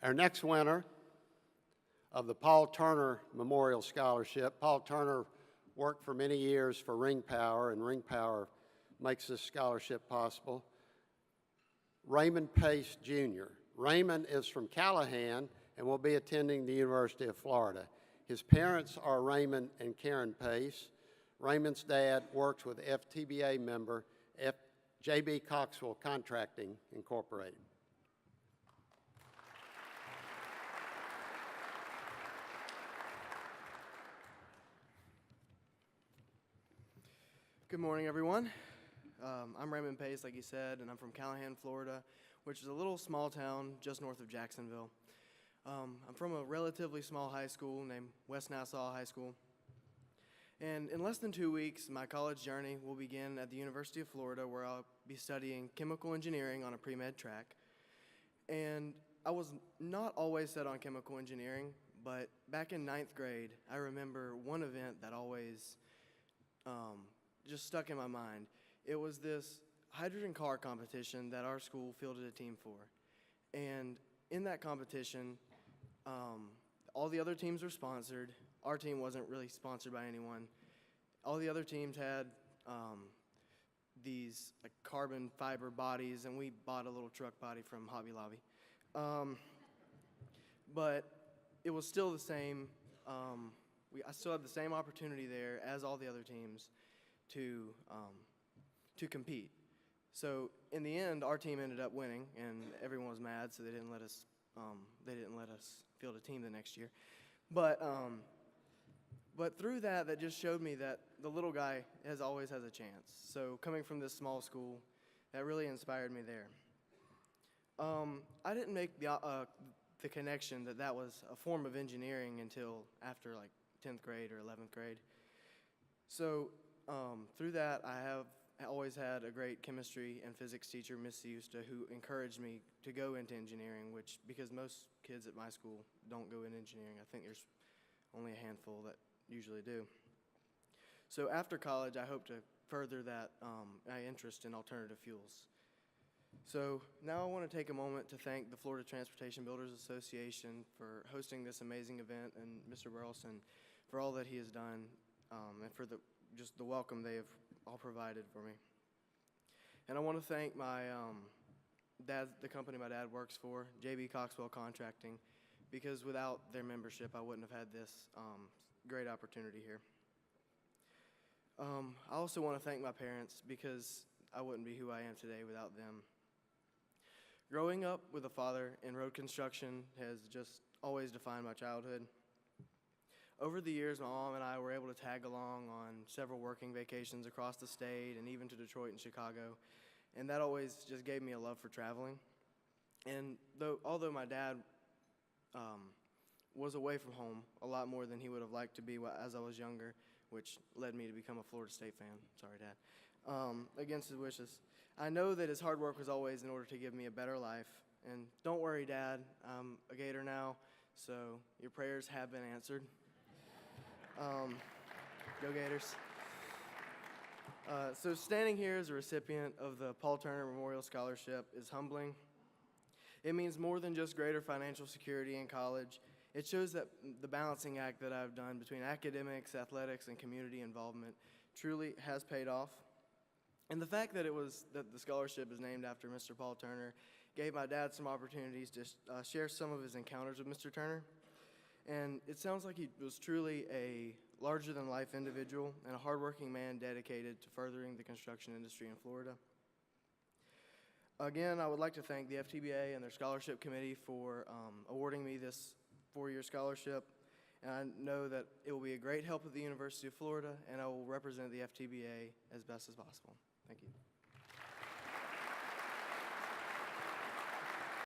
Our next winner of the Paul Turner Memorial Scholarship. Paul Turner worked for many years for Ring Power, and Ring Power makes this scholarship possible. Raymond Pace, Jr. Raymond is from Callahan and will be attending the University of Florida. His parents are Raymond and Karen Pace. Raymond's dad works with FTBA member J.B. Coxwell Contracting, Incorporated. Good morning, everyone. I'm Raymond Pace, like you said, and I'm from Callahan, Florida, which is a little small town just north of Jacksonville. I'm from a relatively small high school named West Nassau High School. And in less than 2 weeks, my college journey will begin at the University of Florida, where I'll be studying chemical engineering on a pre-med track. And I was not always set on chemical engineering, but back in 9th grade, I remember one event that always just stuck in my mind. It was this hydrogen car competition that our school fielded a team for. And in that competition, all the other teams were sponsored. Our team wasn't really sponsored by anyone. All the other teams had these carbon fiber bodies, and we bought a little truck body from Hobby Lobby. But it was still the same. I still had the same opportunity there as all the other teams to compete. So in the end, our team ended up winning, and everyone was mad, so they didn't let us field a team the next year. But through that just showed me that the little guy always has a chance. So coming from this small school, that really inspired me there. I didn't make the connection that was a form of engineering until after like 10th grade or 11th grade. So through that, I have always had a great chemistry and physics teacher, Miss Siusta, who encouraged me to go into engineering, because most kids at my school don't go into engineering. I think there's only a handful that usually do. So after college, I hope to further that my interest in alternative fuels. So now I want to take a moment to thank the Florida Transportation Builders Association for hosting this amazing event, and Mr. Burleson for all that he has done, and for just the welcome they have all provided for me. And I want to thank my the company my dad works for, J.B. Coxwell Contracting, because without their membership, I wouldn't have had this great opportunity here. I also want to thank my parents, because I wouldn't be who I am today without them. Growing up with a father in road construction has just always defined my childhood. Over the years, my mom and I were able to tag along on several working vacations across the state and even to Detroit and Chicago, and that always just gave me a love for traveling. And although my dad was away from home a lot more than he would have liked to be as I was younger, which led me to become a Florida State fan. Sorry, Dad. Against his wishes. I know that his hard work was always in order to give me a better life. And don't worry, Dad, I'm a Gator now, so your prayers have been answered. Go Gators. So standing here as a recipient of the Paul Turner Memorial Scholarship is humbling. It means more than just greater financial security in college. It shows that the balancing act that I've done between academics, athletics, and community involvement truly has paid off. And the fact that the scholarship is named after Mr. Paul Turner gave my dad some opportunities to share some of his encounters with Mr. Turner. And it sounds like he was truly a larger-than-life individual and a hardworking man dedicated to furthering the construction industry in Florida. Again, I would like to thank the FTBA and their scholarship committee for awarding me this 4-year scholarship. And I know that it will be a great help at the University of Florida, and I will represent the FTBA as best as possible. Thank you.